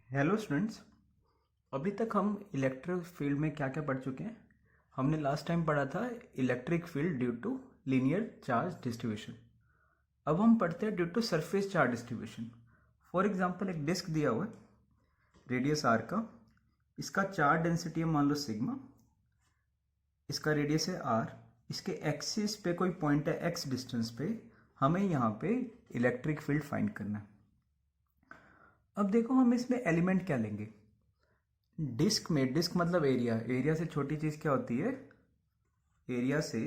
Hello students. अभी तक हम इलेक्ट्रिक फील्ड में क्या क्या पढ़ चुके हैं। हमने लास्ट टाइम पढ़ा था electric field due to linear charge distribution. अब हम पढ़ते हैं due to surface charge distribution. For example एक डिस्क दिया हुआ है रेडियस आर का, इसका चार्ज डेंसिटी है मान लो सिग्मा, इसका रेडियस है आर, इसके एक्सिस पे कोई पॉइंट है एक्स डिस्टेंस पे, हमें यहाँ पे इलेक्ट्रिक फील्ड फाइंड करना है। अब देखो हम इसमें एलिमेंट क्या लेंगे। डिस्क में, डिस्क मतलब एरिया, एरिया से छोटी चीज़ क्या होती है, एरिया से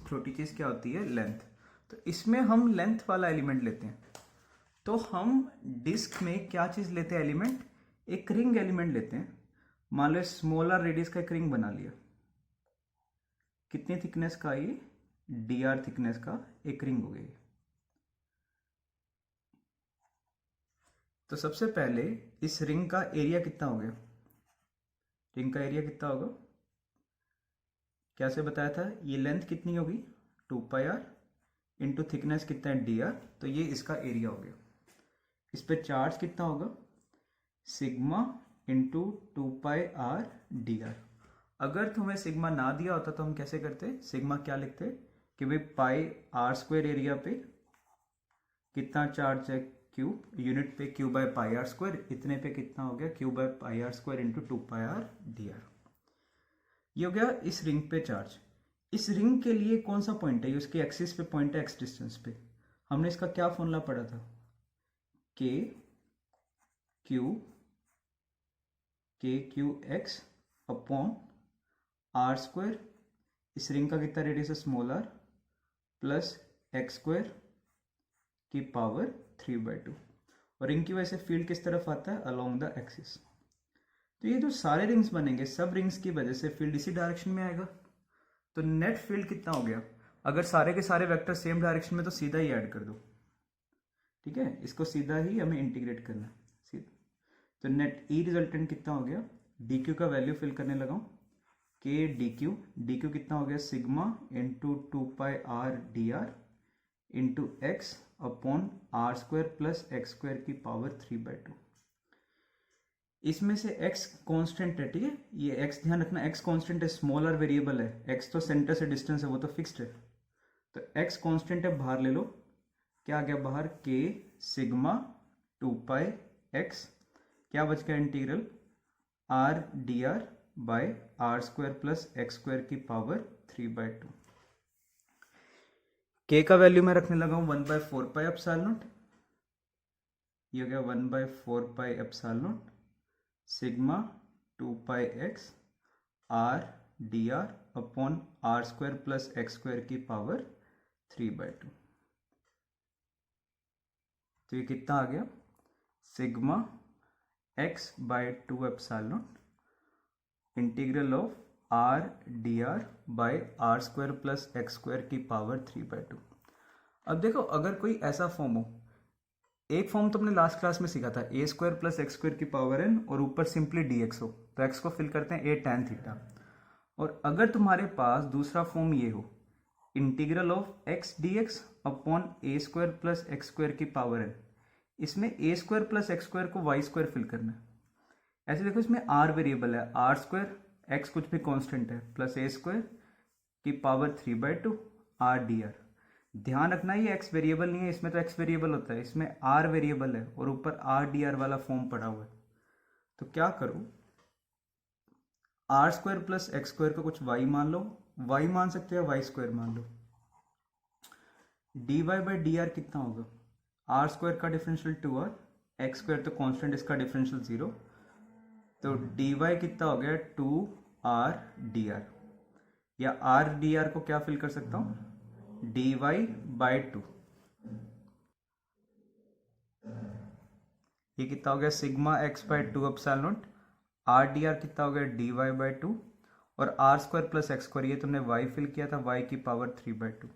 छोटी चीज़ क्या होती है, लेंथ। तो इसमें हम लेंथ वाला एलिमेंट लेते हैं। तो हम डिस्क में क्या चीज़ लेते हैं एलिमेंट, एक रिंग एलिमेंट लेते हैं। मान लो स्मॉलर रेडियस का एक रिंग बना लिया, कितनी थिकनेस का, ये डी आर थिकनेस का एक रिंग हो गई। तो सबसे पहले इस रिंग का एरिया कितना हो गया, रिंग का एरिया कितना होगा, कैसे बताया था, ये लेंथ कितनी होगी 2πr इंटू थिकनेस कितना है dr, तो ये इसका एरिया हो गया। इस पे चार्ज कितना होगा, सिग्मा इंटू 2πr dr। अगर तुम्हें सिग्मा ना दिया होता तो हम कैसे करते, सिग्मा क्या लिखते कि भाई पाई आर स्क्वायर एरिया पे कितना चार्ज है क्यू, यूनिट पे q by pi r square, इतने पे कितना हो गया q by pi r square into 2πr dr। ये हो गया इस रिंग पे चार्ज। इस रिंग के लिए कौन सा पॉइंट है, उसके एक्सिस पे पॉइंट है एक्स डिस्टेंस पे। हमने इसका क्या फॉर्मूला पढ़ा था, k q x upon are square, इस रिंग का कितना रेडियस है small r, plus x square की पावर 3/2। और रिंग की वजह से फील्ड किस तरफ आता है, अलोंग द एक्सिस। तो ये जो सारे रिंग्स बनेंगे, सब रिंग्स की वजह से फील्ड इसी डायरेक्शन में आएगा। तो नेट फील्ड कितना हो गया, अगर सारे के सारे वेक्टर सेम डायरेक्शन में तो सीधा ही ऐड कर दो, ठीक है, इसको सीधा ही हमें इंटीग्रेट करना है सीधा। तो नेट ई रिजल्टेंट कितना हो गया, डी क्यू का वैल्यू फिल करने लगा हूँ, के डी क्यू कितना हो गया sigma into 2πr dr into x upon are square plus x square की पावर 3/2। इसमें से x कांस्टेंट है, ठीक है, ये x ध्यान रखना, x कांस्टेंट है, स्मॉलर वेरिएबल है, x तो सेंटर से डिस्टेंस है, वो तो फिक्स्ड है। तो x कांस्टेंट है, बाहर ले लो, क्या आ गया बाहर, k सिग्मा 2πx, क्या बच गया integral r dr by r square plus x square की पावर 3/2। k का वैल्यू मैं रखने लगा हूँ 1/4 एप्सिलॉन नॉट, ये हो गया 1/4 epsilon naught sigma 2πx r d r upon are square plus x square की पावर 3/2। तो ये कितना आ गया, sigma x by 2 epsilon naught integral of r d r by r square plus x square की पावर 3/2। अब देखो अगर कोई ऐसा फॉर्म हो, एक फॉर्म तो हमने लास्ट क्लास में सीखा था, ए स्क्वायर प्लस एक्स स्क्वायर की पावर एन और ऊपर सिंपली डी एक्स हो, तो एक्स को फिल करते हैं ए टैन थीटा। और अगर तुम्हारे पास दूसरा फॉर्म ये हो, integral of x D x upon A square plus x square की पावर एन, इसमें ए स्क्वायर प्लस एक्स स्क्वायर को वाई स्क्वायर फिल करना है। ऐसे देखो इसमें आर वेरिएबल है, आर स्क्वायर एक्स कुछ भी कांस्टेंट है, प्लस ए स्क्वायर की पावर 3/2 आर डी आर। ध्यान रखना ये एक्स वेरिएबल नहीं है, इसमें तो एक्स वेरिएबल होता है, इसमें आर वेरिएबल है और ऊपर आर डी आर वाला फॉर्म पड़ा हुआ है। तो क्या करो, r square plus x square को कुछ वाई मान लो, वाई मान सकते हो, वाई स्क्वायर मान लो, D Y by D R कितना होगा, आर स्क्वायर का डिफरेंशियल 2r, एक्स स्क्वायर तो कांस्टेंट, इसका डिफरेंशियल 0, तो डी वाई कितना हो गया 2r dr, या r dr को क्या फिल कर सकता हूं dy बाय 2, ये कितना हो गया sigma x by 2 epsilon naught, r dr कितना हो गया dy बाय 2, और r square plus x square ये तुमने y फिल किया था, y की पावर 3/2।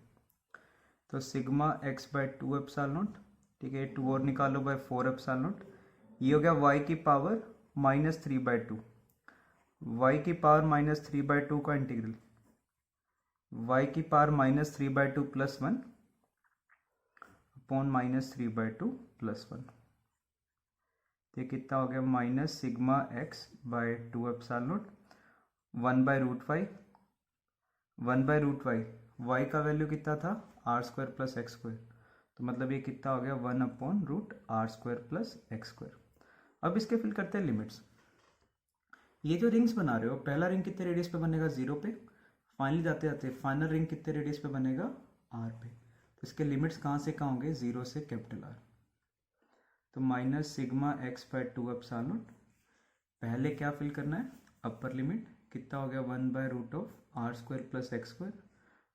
तो sigma x by 2 epsilon naught, ठीक है, 2 और निकालो बाय 4 एप्सिलॉन नॉट, ये हो गया y की पावर -3/2, y की पावर -3/2 का इंटीग्रल y की पावर -3/2 प्लस 1 अपॉन -3/2 प्लस 1। तो ये कितना हो गया minus sigma x by 2 epsilon naught 1/√y 1/√y y का वैल्यू कितना था r square plus x square, तो मतलब ये कितना हो गया 1/√r² प्लस एक्स स्क्वायर। अब इसके फिल करते हैं लिमिट्स। ये जो रिंग्स बना रहे हो, पहला रिंग कितने रेडियस पे बनेगा 0 पे, फाइनली जाते जाते फाइनल रिंग कितने रेडियस पे बनेगा r पे। तो इसके लिमिट्स कहाँ से कहाँ होंगे 0 से कैपिटल R। तो minus sigma x by 2 epsilon naught, पहले क्या फिल करना है अपर लिमिट कितना हो गया 1/√r² plus x square,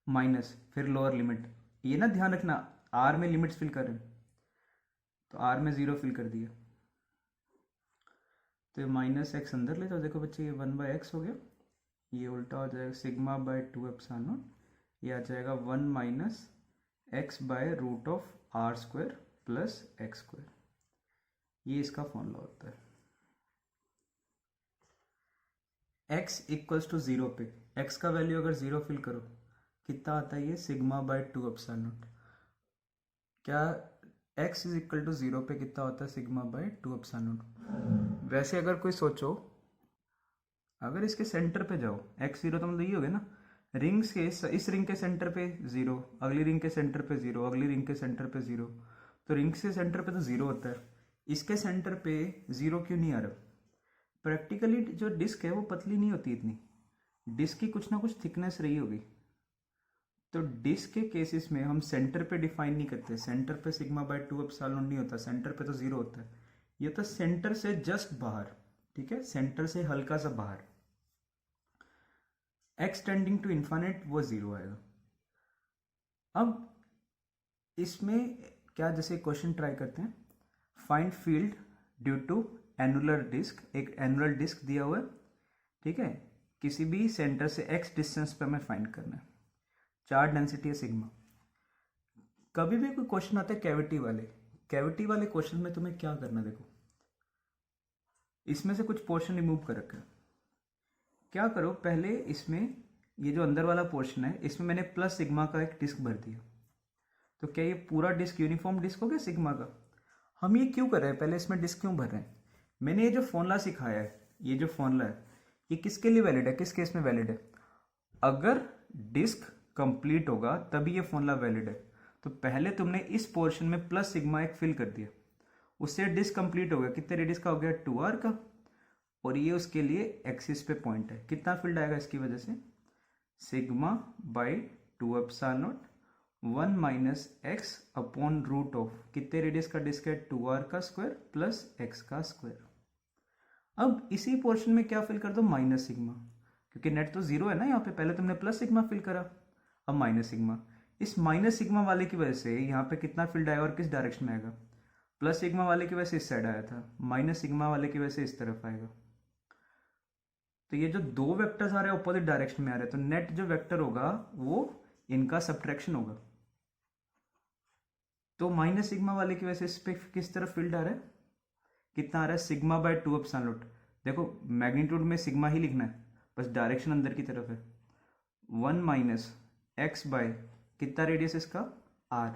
minus फिर लोअर लिमिट। ये ना ध्यान रखना r में लिमिट्स फिल करें, तो r में 0 फिल कर दिया, तो माइनस एक्स अंदर ले जाओ। देखो बच्चे ये 1/x हो गया, ये उल्टा हो जाएगा सिग्मा बाय 2 एप्सिलॉन नॉट, ये आ जाएगा 1 minus x by √r² plus x square. ये इसका फॉर्मूला होता है। x इक्वल्स टू 0 पे x का वैल्यू अगर 0 फिल करो कितना आता है ये सिग्मा बाय 2 एप्सिलॉन नॉट। क्या x इज इक्वल टू 0 पे कितना होता है सिग्मा बाय 2 एप्सिलॉन नॉट। वैसे अगर कोई सोचो, अगर इसके सेंटर पे जाओ x 0 तो मतलब ये हो गया ना, रिंग्स के इस रिंग के सेंटर पे 0, अगली रिंग के सेंटर पे 0, अगली रिंग के सेंटर पे 0, तो रिंग के सेंटर पे तो 0 होता है, इसके सेंटर पे 0 क्यों नहीं आ रहा। प्रैक्टिकली जो डिस्क है वो पतली नहीं होती इतनी, डिस्क की कुछ ना कुछ थिकनेस रही होगी। तो डिस्क के केसेस में हम सेंटर पे डिफाइन नहीं करते, सेंटर पे सिग्मा बाय 2 एप्सिलॉन नॉट नहीं होता, सेंटर पे तो 0 होता है। ये तो सेंटर से जस्ट बाहर, ठीक है, सेंटर से हल्का सा बाहर, x टेंडिंग टू इन्फाइनाइट वो 0 आएगा। अब इसमें क्या, जैसे क्वेश्चन ट्राई करते हैं, find field due to annular disc, एक एनुलर डिस्क दिया हुआ है, ठीक है, किसी भी सेंटर से x डिस्टेंस पे हमें फाइंड करना है, चार्ज डेंसिटी है सिग्मा। कभी भी कोई क्वेश्चन आता है कैविटी वाले क्वेश्चन में तुम्हें क्या करना, देखो इसमें से कुछ पोर्शन रिमूव कर रखा है, क्या करो पहले इसमें ये जो अंदर वाला पोर्शन है इसमें मैंने प्लस सिग्मा का एक डिस्क भर दिया, तो क्या ये पूरा डिस्क यूनिफॉर्म डिस्क हो गया सिग्मा का। हम ये क्यों कर रहे हैं, पहले इसमें डिस्क क्यों भर रहे हैं। मैंने ये जो फॉर्मूला सिखाया है, ये जो फॉर्मूला है ये किसके लिए वैलिड है, किस केस में वैलिड है, अगर डिस्क कंप्लीट होगा तभी ये फॉर्मूला वैलिड है। तो पहले तुमने इस पोर्शन में प्लस सिग्मा एक फिल कर दिया, उससे डिस्क कंप्लीट हो गया, कितने रेडियस का हो गया 2r का, और ये उसके लिए एक्सिस पे पॉइंट है, कितना फील्ड आएगा इसकी वजह से sigma by 2 epsilon naught 1 minus x upon root of कितने रेडियस का डिस्क है 2r का स्क्वायर प्लस x का स्क्वायर। अब इसी पोर्शन में क्या फिल कर दो माइनस सिग्मा, क्योंकि नेट तो 0 है ना यहाँ पे, पहले तुमने प्लस सिग्मा फिल करा, अब माइनस सिग्मा। इस माइनस सिग्मा वाले की वजह से यहाँ पे कितना फील्ड आएगा और किस डायरेक्शन में आएगा, प्लस सिग्मा वाले की वजह से इस साइड आया था, माइनस सिग्मा वाले की वजह से इस तरफ आएगा। तो ये जो दो वेक्टर्स आ रहे हैं अपोजिट डायरेक्शन में आ रहे हैं, तो नेट जो वेक्टर होगा वो इनका सब्ट्रैक्शन होगा। तो माइनस सिग्मा वाले की वजह से इस पे किस तरफ फील्ड आ रहा है, कितना आ रहा है सिग्मा बाय 2 एप्सिलॉन नॉट। देखो मैग्नीट्यूड में सिग्मा ही लिखना है, बस डायरेक्शन अंदर की तरफ है, 1 माइनस एक्स बाय कितना रेडियस इसका r।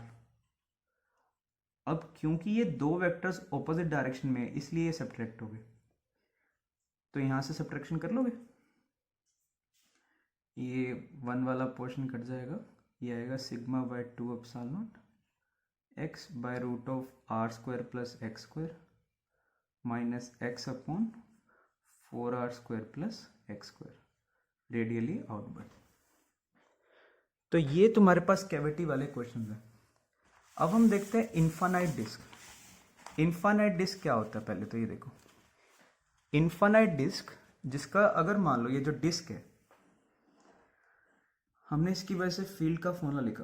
अब क्योंकि ये दो वेक्टर्स ऑपोजिट डायरेक्शन में है इसलिए ये सब्ट्रैक्ट हो गए, तो यहां से सब्ट्रैक्शन कर लोगे, ये 1 वाला पोर्शन कट जाएगा, ये आएगा sigma by 2 epsilon naught x by root of r square plus x square minus x upon 4r square plus x square radially outward. तो ये तुम्हारे पास कैविटी वाले क्वेश्चन है। अब हम देखते हैं इनफाइनाइट डिस्क। इनफाइनाइट डिस्क क्या होता है, पहले तो ये देखो, इनफाइनाइट डिस्क जिसका अगर मान लो ये जो डिस्क है, हमने इसकी वजह से फील्ड का फॉर्मूला लिखा,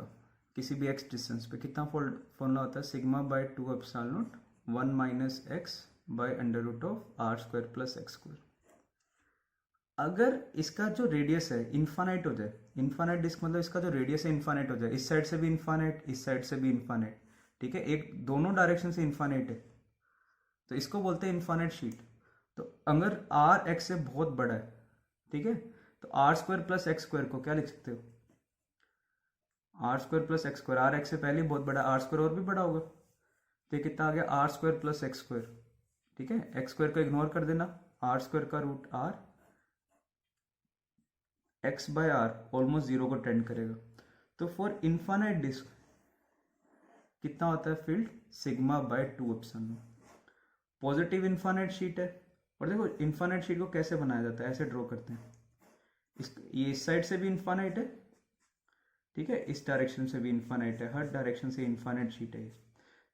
किसी भी x डिस्टेंस पे कितना फॉर्मूला होता है sigma by 2 epsilon naught 1 minus x by under root of r square plus x square. अगर इसका जो रेडियस है इनफाइनाइट हो जाए, इनफाइनाइट डिस्क मतलब इसका जो रेडियस है इनफाइनाइट हो जाए, इस साइड से भी इनफाइनाइट, इस साइड से भी इनफाइनाइट, ठीक है, एक दोनों डायरेक्शन से इनफाइनाइट है, तो इसको बोलते हैं इनफाइनाइट शीट। तो अगर r x से बहुत बड़ा है, ठीक है, तो r square plus x square को क्या लिख सकते हो, r square plus x square, r x से पहले बहुत बड़ा, r स्क्वायर और भी बड़ा होगा, तो ये कितना आ गया r square plus x square, ठीक है, एक्स स्क्वायर को इग्नोर कर देना, आर स्क्वायर का root r, x by r almost zero को टेंड करेगा। तो फॉर इन्फानाइट डिस्क कितना होता है field, sigma by 2 epsilon. Positive infinite sheet है, और देखो इन्फानाइट शीट को कैसे बनाया जाता है, ऐसे ड्रॉ करते हैं, ये इस साइड से भी इन्फानाइट है, ठीक है, इस डायरेक्शन से भी इन्फानाइट है, हर डायरेक्शन से इन्फानाइट शीट है।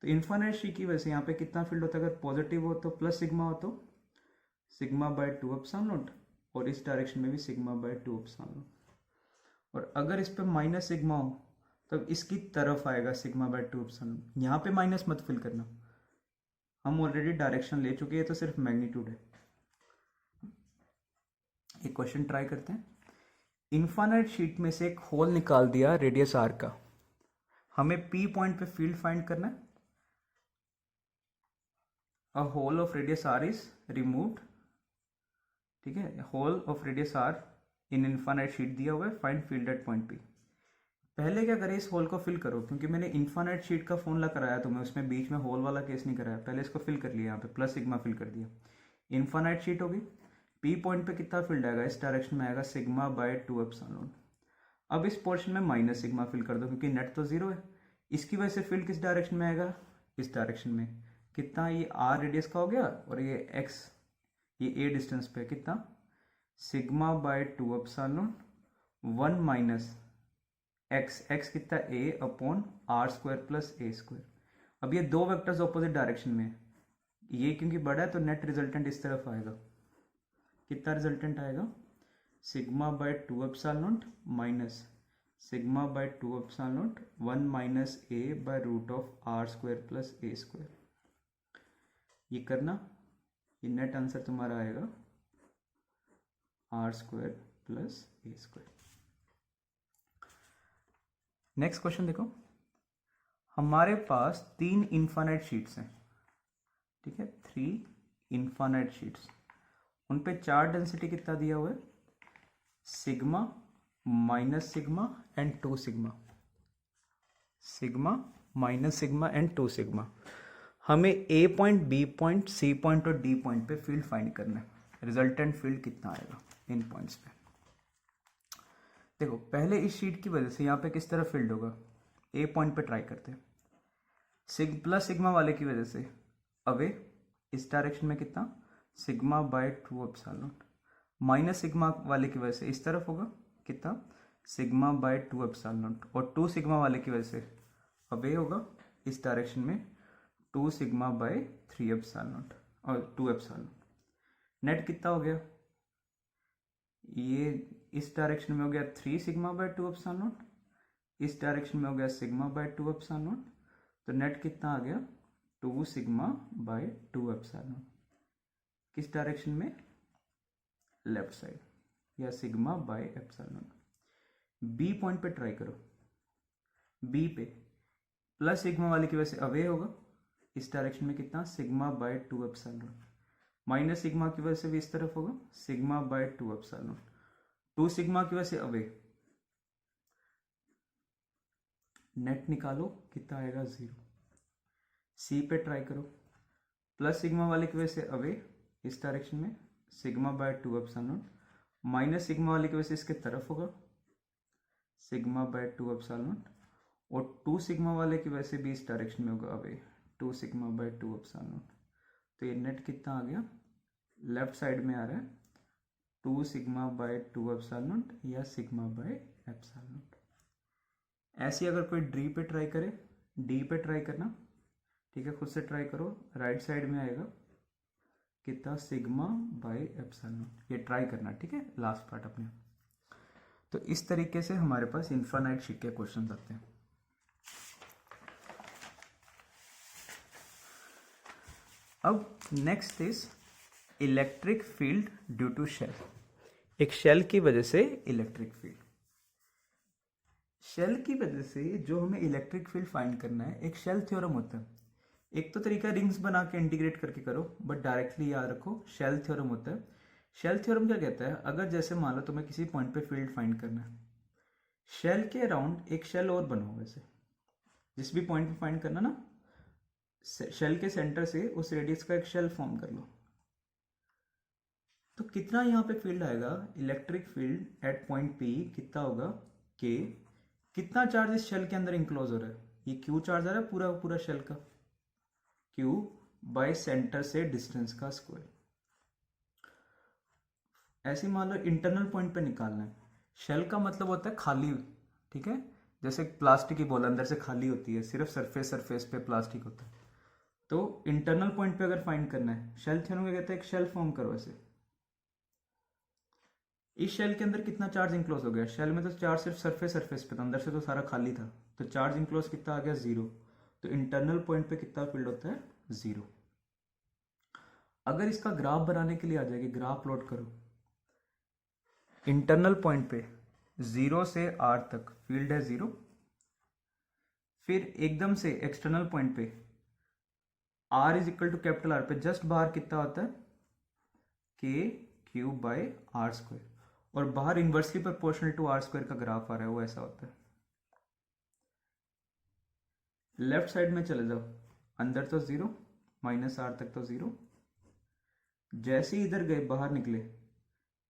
तो इन्फानाइट शीट की वजह से यहाँ पे कितना फील्ड होता है, अगर पॉजिटिव हो तो प्लस सिग्मा हो तो सिग्मा बाय 2 एप्सिलॉन नॉट, और इस डायरेक्शन में भी सिग्मा बाय 2 एप्सिलॉन नॉट। और अगर इस पे माइनस सिग्मा हो तब इसकी तरफ आएगा सिग्मा बाय 2 एप्सिलॉन। यहाँ पे माइनस मत फिल करना, हम ऑलरेडी डायरेक्शन ले चुके हैं, तो सिर्फ मैग्नीट्यूड है। एक क्वेश्चन ट्राई करते हैं। इन्फानाइट शीट में से एक होल निकाल दिया रेडियस आर का, हमें पी पॉइंट पे फील्ड फाइंड करना है। A hole of radius r is removed, ठीक है, hole of radius r in infinite sheet दिया हुआ है, find field at point P. पहले क्या करें, इस होल को फिल करो, क्योंकि मैंने इन्फानाइट शीट का फॉर्मूला कराया तो मैं उसमें बीच में होल वाला केस नहीं कराया, पहले इसको फिल कर लिया, यहाँ पे प्लस सिग्मा फिल कर दिया। इन्फानाइट शीट होगी, पी पॉइंट पे कितना फील्ड आएगा, इस डायरेक्शन में आएगा सिग्मा बाय 2 एप्सिलॉन। अब इस पोर्शन में माइनस सिग्मा फिल कर दो, क्योंकि नेट तो जीरो है। इसकी वजह से फील्ड किस डायरेक्शन में आएगा, इस डायरेक्शन में। कितना, ये आर रेडियस का हो गया, और ये एक्स, ये ए डिस्टेंस पे कितना, sigma by 2 epsilon 1 minus X, X कितना A upon are square plus A square. अब ये दो वेक्टर्स ऑपोजिट डायरेक्शन में है, ये क्योंकि बड़ा है तो नेट रिजल्टेंट इस तरफ आएगा। कितना रिजल्टेंट आएगा, sigma by 2 epsilon naught minus sigma by 2 epsilon naught 1 minus a by root of r square plus A square. ये करना, ये नेट आंसर तुम्हारा आएगा आर स्क्वायर प्लस ए स्क्वायर। नेक्स्ट क्वेश्चन देखो, हमारे पास 3 इन्फानाइट शीट्स हैं, ठीक है, 3 इन्फानाइट शीट्स, उन पे चार्ज डेंसिटी कितना दिया हुआ है, sigma minus sigma and 2 sigma, sigma minus sigma and 2 sigma. हमें A point, B point, C point और डी पॉइंट पे फील्ड फाइंड करना है, रिजल्टेंट फील्ड कितना आएगा इन पॉइंट्स पे। देखो पहले इस शीट की वजह से यहाँ पे किस तरह फील्ड होगा, ए पॉइंट पे ट्राई करते हैं। प्लस सिग्मा वाले की वजह से अवे इस डायरेक्शन में कितना, sigma by 2 epsilon. Minus sigma वाले की वजह से इस तरफ होगा कितना, सिग्मा बाय 2 एप्सिलॉन। और 2 सिग्मा वाले की वजह से अवे होगा इस डायरेक्शन में 2 सिग्मा बाय 3 एप्सिलॉन और 2 एप्सिलॉन। नेट कितना हो गया, ये इस डायरेक्शन में हो गया 3 सिग्मा बाय 2 एप्सिलॉन, इस डायरेक्शन में हो गया सिग्मा बाय 2 एप्सिलॉन। तो नेट कितना आ गया, 2 सिग्मा बाय 2 एप्सिलॉन। किस डायरेक्शन में, लेफ्ट साइड, या sigma by epsilon. B point पे ट्राई करो, बी पे प्लस सिग्मा वाले की वजह से अवे होगा इस डायरेक्शन में कितना, sigma by 2 epsilon. Minus sigma की वजह से भी इस तरफ होगा सिग्मा बाय 2 एप्सिलॉन। 2 सिग्मा की वजह से अवे, नेट निकालो कितना आएगा, 0। सी पे ट्राई करो, प्लस सिग्मा वाले की वजह से अवे इस डायरेक्शन में sigma by 2 epsilon, minus sigma वाले की वजह से इसके तरफ होगा सिग्मा बाय 2 एप्सिलॉन, और 2 सिग्मा वाले की वजह से भी इस डायरेक्शन में होगा अवे 2 सिग्मा बाय 2 एप्सिलॉन। तो ये नेट कितना आ गया, लेफ्ट साइड में आ रहा है 2 सिग्मा बाय 2 एप्सिलॉन या सिग्मा बाय एप्सिलॉन। ऐसी अगर कोई डी पे ट्राई करे, डी पे ट्राई करना, ठीक है, खुद से ट्राई करो, राइट साइड में आएगा कितना, सिग्मा बाय एप्सिलॉन। ये ट्राई करना, ठीक है, लास्ट पार्ट अपने। तो इस तरीके से हमारे पास इन्फानाइट शीट के क्वेश्चन आते हैं। अब next is electric field due to shell. एक शेल की वजह से इलेक्ट्रिक फील्ड, शेल की वजह से जो हमें इलेक्ट्रिक फील्ड फाइंड करना है, एक शेल थ्योरम होता है। एक तो तरीका रिंग्स बना के इंटीग्रेट करके करो, बट डायरेक्टली याद रखो शेल थ्योरम होता है। शेल थ्योरम क्या कहता है, अगर जैसे मान लो तुम्हें किसी पॉइंट पे फील्ड फाइंड करना है, शेल के अराउंड एक शेल और बनाओ, वैसे जिस भी पॉइंट पे फाइंड करना ना, शेल के सेंटर से उस रेडियस का एक शेल फॉर्म कर लो, तो कितना यहाँ पे फील्ड आएगा, electric field at point P कितना होगा, के। कितना चार्ज इस शेल के अंदर इंक्लोज हो रहा है, ये क्यू चार्ज आ रहा है पूरा पूरा शेल का, क्यू बाय सेंटर से डिस्टेंस का स्क्वायर। ऐसे मान लो इंटरनल पॉइंट पे निकालना है। शेल का मतलब होता है खाली, ठीक है, जैसे प्लास्टिक की बॉल अंदर से खाली होती है, सिर्फ सरफेस पे प्लास्टिक होता है। तो इंटरनल पॉइंट पे अगर फाइंड करना है, शेल थ्योरम में कहते हैं एक शेल फॉर्म करो ऐसे। इस शेल के अंदर कितना चार्ज इंक्लोज हो गया, शेल में तो चार्ज सिर्फ सरफेस पे था, अंदर से तो सारा खाली था, तो चार्ज इंक्लोज कितना आ गया, 0। तो इंटरनल पॉइंट पे कितना फील्ड होता है, 0। अगर इसका ग्राफ बनाने के लिए आ जाएगी, ग्राफ प्लॉट करो, इंटरनल पॉइंट पे 0 से r तक फील्ड है 0, फिर एकदम से एक्सटर्नल पॉइंट पे r is equal to capital R पे जस्ट बाहर कितना होता है, k cube by r square, और बाहर inversely proportional to are square का ग्राफ आ रहा है, वो ऐसा होता है। लेफ्ट साइड में चले जाओ, अंदर तो 0, माइनस r तक तो 0, जैसे ही इधर गए बाहर निकले,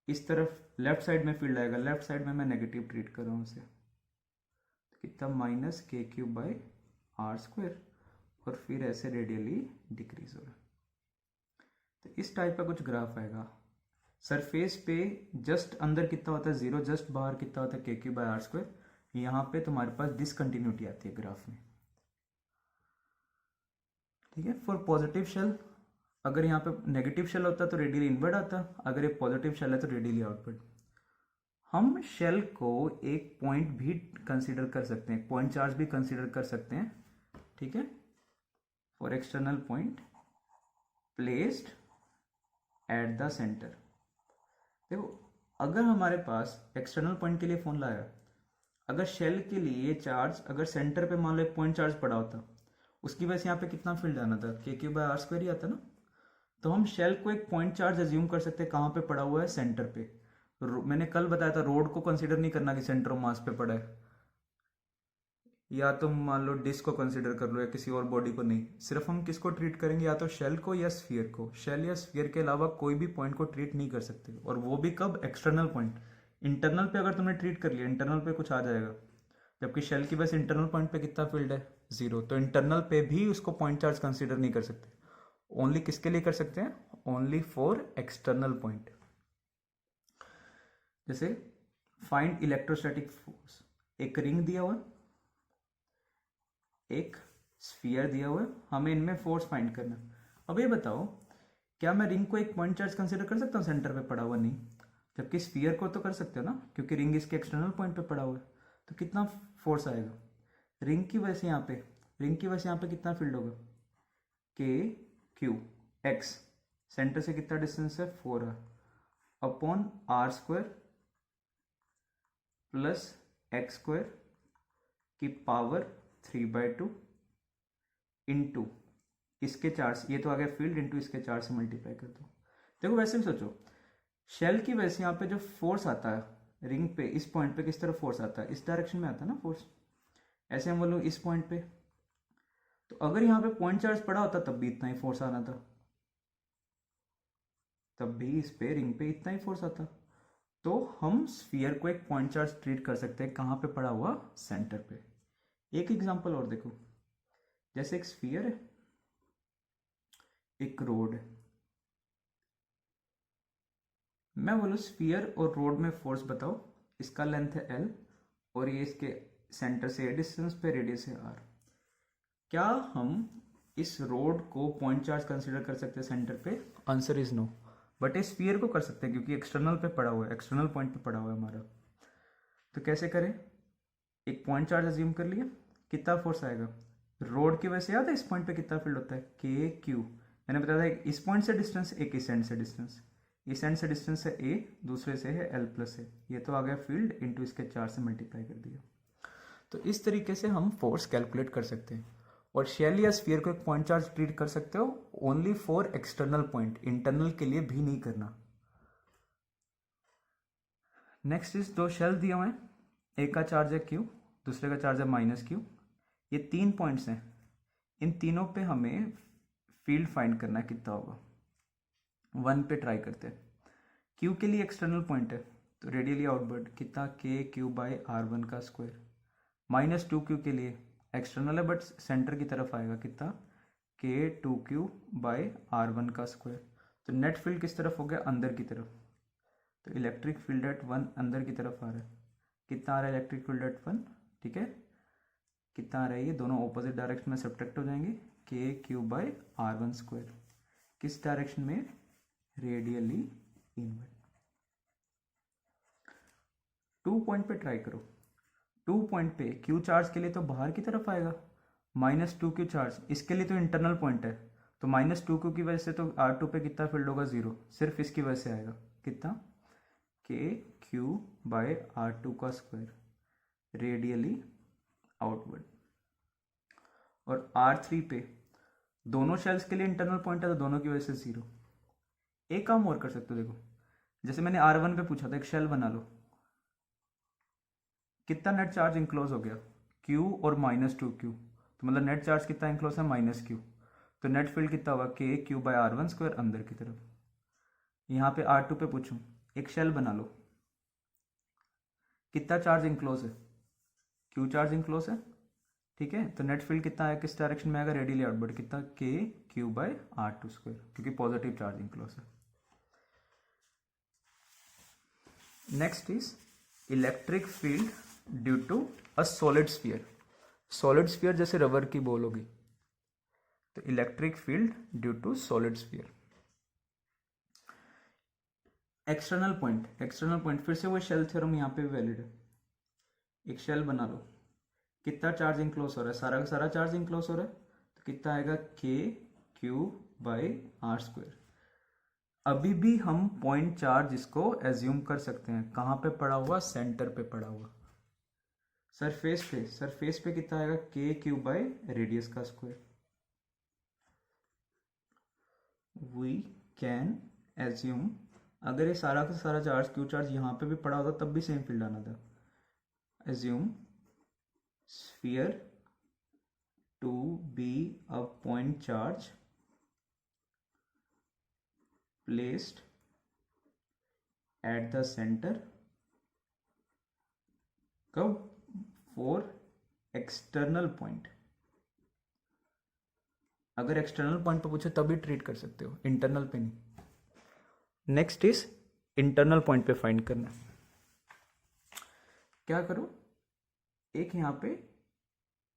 इस तरफ लेफ्ट साइड में फील्ड आएगा, लेफ्ट साइड में मैं नेगेटिव ट्रीट कर रहा हूँ उसे, तो कितना माइनस के क्यूब बाय आर स्क्वायर, और फिर ऐसे रेडियली डिक्रीज हो रहा है। तो इस टाइप का कुछ ग्राफ आएगा। सरफेस पे जस्ट अंदर कितना होता है 0, जस्ट बाहर कितना होता है के क्यूब बाय आर स्क्वायर। यहाँ पे तुम्हारे पास डिसकंटिन्यूटी आती है ग्राफ में, ठीक है। फॉर पॉजिटिव शेल, अगर यहाँ पे नेगेटिव शेल होता तो रेडियली इनवर्ड आता, अगर ये पॉजिटिव शेल है तो रेडियली आउटवर्ड। हम शेल को एक पॉइंट भी कंसीडर कर सकते हैं, पॉइंट चार्ज भी कंसीडर कर सकते हैं, ठीक है, for external point placed at the centre. देखो, अगर हमारे पास एक्सटर्नल पॉइंट के लिए फॉर्मूला आया, अगर शेल के लिए चार्ज अगर सेंटर पे मान लो एक पॉइंट चार्ज पड़ा होता, उसकी वजह से यहाँ पे कितना फील्ड आना था, के क्यूब बाय आर स्क्वायर ही आता ना। तो हम शेल को एक पॉइंट चार्ज अज्यूम कर सकते हैं, कहाँ पे पड़ा हुआ है, सेंटर पे। मैंने कल बताया था रोड को कंसीडर नहीं करना कि सेंटर ऑफ मास पे पड़ा है, या तुम मान लो डिस्क को कंसीडर कर लो या किसी और बॉडी को नहीं, सिर्फ हम किसको ट्रीट करेंगे, या तो शेल को या स्फीयर को। शेल या स्फीयर के अलावा कोई भी पॉइंट को ट्रीट नहीं कर सकते, और वो भी कब, एक्सटर्नल पॉइंट। इंटरनल पे अगर तुमने ट्रीट कर लिया, इंटरनल पे कुछ आ जाएगा, जबकि शेल की वजह से इंटरनल पॉइंट पे कितना फील्ड है, 0। तो इंटरनल पे भी उसको पॉइंट चार्ज कंसीडर नहीं कर सकते, ओनली किसके लिए कर सकते हैं, ओनली फॉर एक्सटर्नल पॉइंट। जैसे फाइंड इलेक्ट्रोस्टैटिक फोर्स, एक रिंग दिया हुआ, एक स्फीयर दिया हुआ है, हमें इनमें फोर्स फाइंड करना। अब ये बताओ, क्या मैं रिंग को एक पॉइंट चार्ज कंसीडर कर सकता हूँ सेंटर पे पड़ा हुआ, नहीं, जबकि स्फीयर को तो कर सकते हो ना, क्योंकि रिंग इसके एक्सटर्नल पॉइंट पे पड़ा हुआ है। तो कितना फोर्स आएगा रिंग की वजह से, यहाँ पे रिंग की वजह से यहाँ पे कितना फील्ड होगा, के क्यू एक्स, सेंटर से कितना डिस्टेंस है, 4r upon are square plus x square की पावर 3/2 इंटू इसके चार्ज, ये तो आ गया फील्ड, इंटू इसके चार्ज से मल्टीप्लाई कर दो। देखो वैसे भी सोचो, शेल की वजह से यहाँ पे जो फोर्स आता है रिंग पे, इस पॉइंट पे किस तरफ फोर्स आता है, इस डायरेक्शन में आता है ना फोर्स, ऐसे हम बोलूँ इस पॉइंट पे। तो अगर यहाँ पे पॉइंट चार्ज पड़ा होता तब भी इतना ही फोर्स आना था, तब भी इस पे रिंग पे इतना ही फोर्स आता। तो हम स्फीयर को एक पॉइंट चार्ज ट्रीट कर सकते हैं, कहाँ पे पड़ा हुआ, सेंटर पे। एक एग्जांपल और देखो, जैसे एक स्फीयर है, एक रोड है, मैं बोलूँ स्फीयर और रोड में फोर्स बताओ, इसका लेंथ है l और ये इसके सेंटर से डिस्टेंस पे रेडियस है r। क्या हम इस रोड को पॉइंट चार्ज कंसीडर कर सकते हैं सेंटर पे, आंसर इज नो। बट इस स्फीयर को कर सकते हैं क्योंकि एक्सटर्नल पे पड़ा हुआ है, एक्सटर्नल पॉइंट पे पड़ा हुआ है हमारा। तो कैसे करें, एक पॉइंट चार्ज अज्यूम कर लिया, कितना फोर्स आएगा, रोड की वजह से याद है इस पॉइंट पे कितना फील्ड होता है, के क्यू। मैंने बताया था एक इस पॉइंट से डिस्टेंस, एक इस एंड से डिस्टेंस, इस एंड से डिस्टेंस है ए, दूसरे से है l प्लस ए, ये तो आ गया फील्ड, इंटू इसके चार्ज से मल्टीप्लाई कर दिया। तो इस तरीके से हम फोर्स कैलकुलेट कर सकते हैं। और शेल या स्फीयर को एक पॉइंट चार्ज ट्रीट कर सकते हो only for external point, internal के लिए भी नहीं करना। नेक्स्ट इज, दो शेल दिए हुए हैं, एक का चार्ज है क्यू, दूसरे का चार्ज है माइनस क्यू, ये 3 पॉइंट्स हैं, इन तीनों पे हमें फील्ड फाइंड करना है, कितना होगा। 1 पे ट्राई करते हैं। क्यू के लिए एक्सटर्नल पॉइंट है तो रेडियली आउटवर्ड कितना, k q by r one का स्क्वायर। -2q के लिए एक्सटर्नल है बट सेंटर की तरफ आएगा, कितना, के 2q बाई आर वन का स्क्वायर। तो नेट फील्ड किस तरफ हो गया, अंदर की तरफ। तो इलेक्ट्रिक फील्ड एट 1 अंदर की तरफ आ रहा है, कितना आ रहा है इलेक्ट्रिक फील्ड एट 1, ठीक है, कितना आ रहा है, ये दोनों ऑपोजिट डायरेक्शन में सब्ट्रैक्ट हो जाएंगे, k q by r one square. किस डायरेक्शन में, रेडियली इनवर्ड। 2 पॉइंट पे ट्राई करो। 2 पॉइंट पे क्यू चार्ज के लिए तो बाहर की तरफ आएगा, -2q चार्ज, इसके लिए तो इंटरनल पॉइंट है, तो -2q की वजह से तो R2 पे कितना फील्ड होगा, 0, सिर्फ इसकी वजह से आएगा, कितना, के क्यू बाय R2 का स्क्वायर रेडियली आउटवर्ड। और R3 पे दोनों शेल्स के लिए इंटरनल पॉइंट है तो दोनों की वजह से 0। एक काम और कर सकते हो, देखो जैसे मैंने R1 पे पूछा था, एक शेल बना लो, कितना नेट चार्ज इंक्लोज हो गया, Q और -2q, तो मतलब नेट चार्ज कितना इंक्लोज है, -q, तो नेट फील्ड कितना होगा, k q by r one square अंदर की तरफ। यहाँ पे R2 पे पूछूं, एक शेल बना लो, कितना चार्ज इंक्लोज है, Q चार्ज इंक्लोज है, ठीक है, तो नेट फील्ड कितना है, किस डायरेक्शन में आएगा, रेडियली आउटवर्ड, कितना, k q by r two square, क्योंकि पॉजिटिव चार्ज इंक्लोज है। Next is electric field due to a solid sphere. Solid sphere जैसे रबर की बॉल होगी, तो electric field due to solid sphere. External point फिर से वो शेल थ्योरम यहाँ पे वैलिड है। एक शेल बना लो, कितना चार्ज इंक्लोज हो रहा है, सारा का सारा चार्ज इंक्लोज हो रहा है, तो कितना आएगा, के क्यू बाई आर स्क्वायर। अभी भी हम पॉइंट चार्ज इसको एज्यूम कर सकते हैं, कहाँ पे पड़ा हुआ, सेंटर पे पड़ा हुआ, सरफेस पे कितना आएगा, के क्यू बाई रेडियस का स्क्वायर। वी कैन एज्यूम, अगर ये सारा का सारा चार्ज क्यू चार्ज यहाँ पे भी पड़ा होता तब भी सेम फील्ड आना था। Assume sphere to be a point charge placed at the center कब, for external point। अगर एक्सटर्नल पॉइंट पे पूछे तभी ट्रीट कर सकते हो, इंटरनल पे नहीं। नेक्स्ट इज इंटरनल पॉइंट पे फाइंड करना। क्या करो, एक यहाँ पे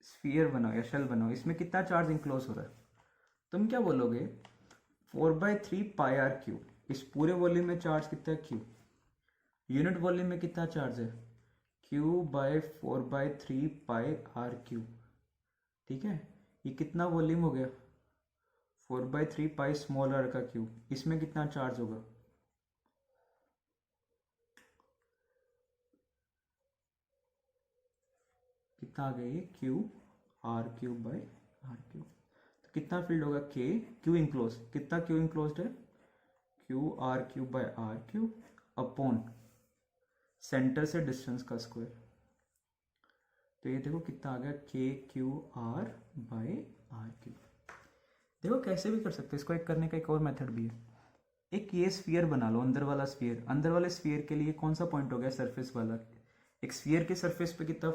स्फीयर बनाओ या शेल बनाओ, इसमें कितना चार्ज इंक्लोज हो रहा है, तुम क्या बोलोगे, 4/3 पाई आर क्यू, इस पूरे वॉल्यूम में चार्ज कितना है, क्यू, यूनिट वॉल्यूम में कितना चार्ज है, q by 4/3 pi are cube, ठीक है, ये कितना वॉल्यूम हो गया, 4/3 पाई स्मॉल आर का क्यू, इसमें कितना चार्ज होगा, कितना आ गया ये, q r Q by r cube, तो कितना फील्ड होगा, के क्यू इंक्लोज, कितना क्यू इंक्लोज है, q r Q by r Q upon centre से डिस्टेंस का स्क्वायर। तो ये देखो कितना आ गया, k q r by r cube. देखो कैसे भी कर सकते हो इसको, एक करने का एक और मेथड भी है। एक ये स्फीयर बना लो, अंदर वाला स्फीयर, अंदर वाले स्फीयर के लिए कौन सा पॉइंट हो गया, सरफेस वाला। एक स्फीयर के सरफेस पे कितना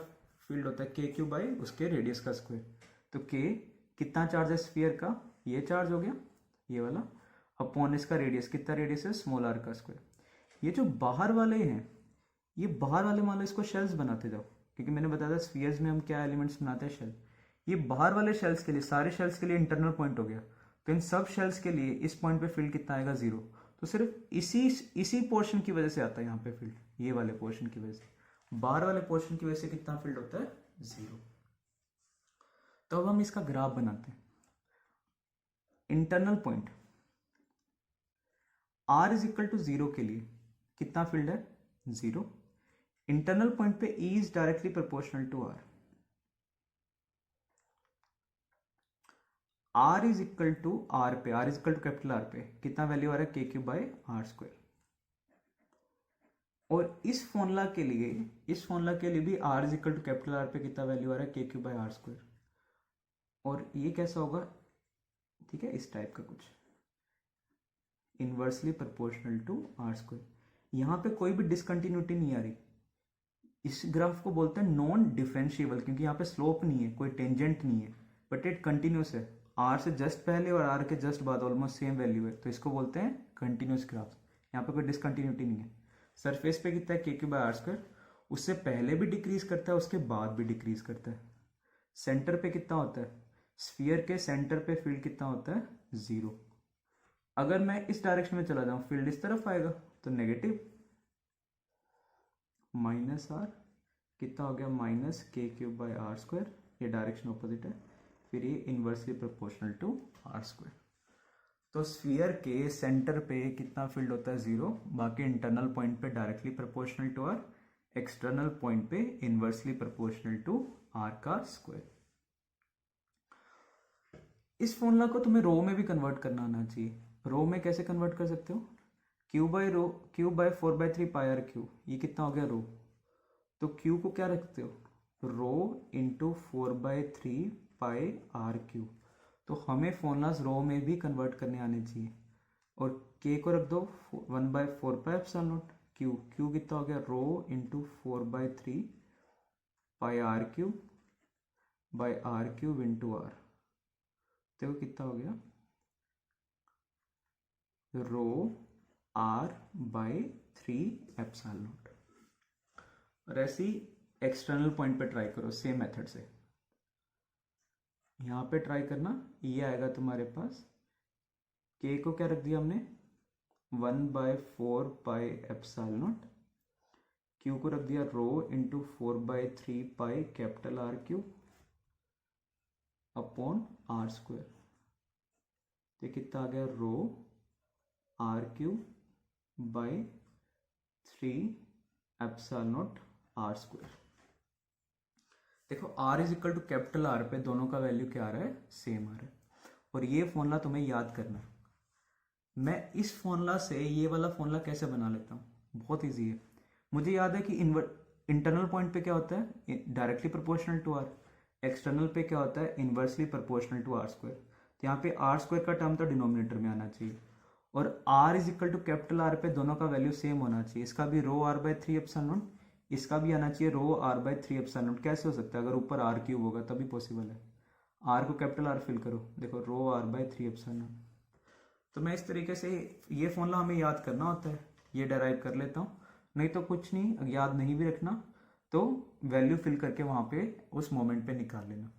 फील्ड होता है, के क्यू बाई उसके रेडियस का स्क्वायर। तो के कितना चार्ज है स्फीयर का, ये चार्ज हो गया ये वाला, अपॉन इसका रेडियस, कितना रेडियस है, स्मॉल आर का स्क्वायर। ये जो बाहर वाले हैं, ये बाहर वाले मान लो इसको शेल्स बनाते जाओ, क्योंकि मैंने बताया था स्फीयर्स में हम क्या एलिमेंट्स बनाते हैं, शेल। ये बाहर वाले शेल्स के लिए, सारे शेल्स के लिए इंटरनल पॉइंट हो गया, तो इन सब शेल्स के लिए इस पॉइंट पे फील्ड कितना आएगा, 0। तो सिर्फ इसी पोर्शन की वजह से आता है यहाँ पे फील्ड, ये वाले पोर्शन की वजह से, बाहर वाले पोर्शन की वजह से कितना फील्ड होता है, 0। तो अब हम इसका ग्राफ बनाते हैं। Internal point r is equal to 0 के लिए कितना फील्ड है, 0। इंटरनल पॉइंट पे E is directly proportional to R। R is equal to R पे, R is equal to capital R पे कितना वैल्यू आ रहा है, के क्यू बाई आर स्क्वायर। और इस फॉर्मूला के लिए भी R is equal to capital R पे कितना वैल्यू आ रहा है, के क्यू बाई आर स्क्वायर। और ये कैसा होगा, ठीक है, इस टाइप का कुछ, inversely proportional to are square. यहाँ पे कोई भी डिसकंटिन्यूटी नहीं आ रही, इस ग्राफ को बोलते हैं नॉन डिफरेंशिएबल, क्योंकि यहाँ पे स्लोप नहीं है, कोई टेंजेंट नहीं है, बट इट कंटिन्यूस है। आर से जस्ट पहले और आर के जस्ट बाद ऑलमोस्ट सेम वैल्यू है, तो इसको बोलते हैं कंटिन्यूस ग्राफ। यहाँ पे कोई डिसकंटिन्यूटी नहीं है। सरफेस पे कितना है, के क्यू बाई आर स्क्वायर, उससे पहले भी डिक्रीज करता है, उसके बाद भी डिक्रीज करता है। सेंटर पे कितना होता है, स्फीयर के सेंटर पे फील्ड कितना होता है, 0। अगर मैं इस डायरेक्शन में चला जाऊं, फील्ड इस तरफ आएगा, तो नेगेटिव माइनस आर, कितना हो गया, माइनस के क्यूब बाई आर स्क्वायर, ये डायरेक्शन ऑपोजिट है, फिर ये inversely proportional to are square. तो स्फीयर के सेंटर पे कितना फील्ड होता है, 0, बाकी इंटरनल पॉइंट पे directly proportional to R, external point पे इन्वर्सली प्रोपोर्शनल टू आर का स्क्वायर। इस फॉर्मूला को तुम्हें रो में भी कन्वर्ट करना आना चाहिए। रो में कैसे कन्वर्ट कर सकते हो, Q by 4/3 pi are Q, ये कितना हो गया रो, तो क्यू को क्या रखते हो, रो इंटू 4/3 पाई आर क्यू। तो हमें फॉर्मूलाज रो में भी कन्वर्ट करने आने चाहिए। और के को रख दो 1/4 pi epsilon naught Q, Q कितना हो गया, rho into 4/3 pi are Q by R cube into R, देखो कितना हो गया, rho R by 3 epsilon naught. और ऐसे ही एक्सटर्नल पॉइंट पे ट्राई करो सेम मेथड से, यहाँ पे ट्राई करना, ये आएगा तुम्हारे पास, के को क्या रख दिया हमने, 1/4 पाई एप्सिलॉन नॉट, क्यू को रख दिया rho into 4/3 pi capital R Q upon are square. तो कितना आ गया, rho R Q by 3 epsilon naught R square. देखो R is equal to capital R पे दोनों का वैल्यू क्या आ रहा है, सेम आ रहा है। और ये फॉर्मूला तुम्हें याद करना है। मैं इस फॉर्मूला से ये वाला फॉर्मूला कैसे बना लेता हूँ, बहुत ईजी है। मुझे याद है कि इंटरनल पॉइंट पे क्या होता है, directly proportional to R, external पे क्या होता है, inversely proportional to are square. तो यहाँ पे आर स्क्वायर का टर्म तो डिनोमिनेटर में आना चाहिए, और R is equal to capital R पे दोनों का वैल्यू सेम होना चाहिए। इसका भी rho R by 3 epsilon naught, इसका भी आना चाहिए rho R by 3 epsilon naught. कैसे हो सकता है, अगर ऊपर आर क्यूब होगा तभी पॉसिबल है। आर को कैपिटल आर फिल करो, देखो रो आर बाई 3 एप्सिलॉन नॉट। तो मैं इस तरीके से, ये फॉर्मूला हमें याद करना होता है, ये डेराइव कर लेता हूँ, नहीं तो कुछ नहीं, याद नहीं भी रखना तो वैल्यू फिल करके वहाँ पे उस मोमेंट पे निकाल लेना।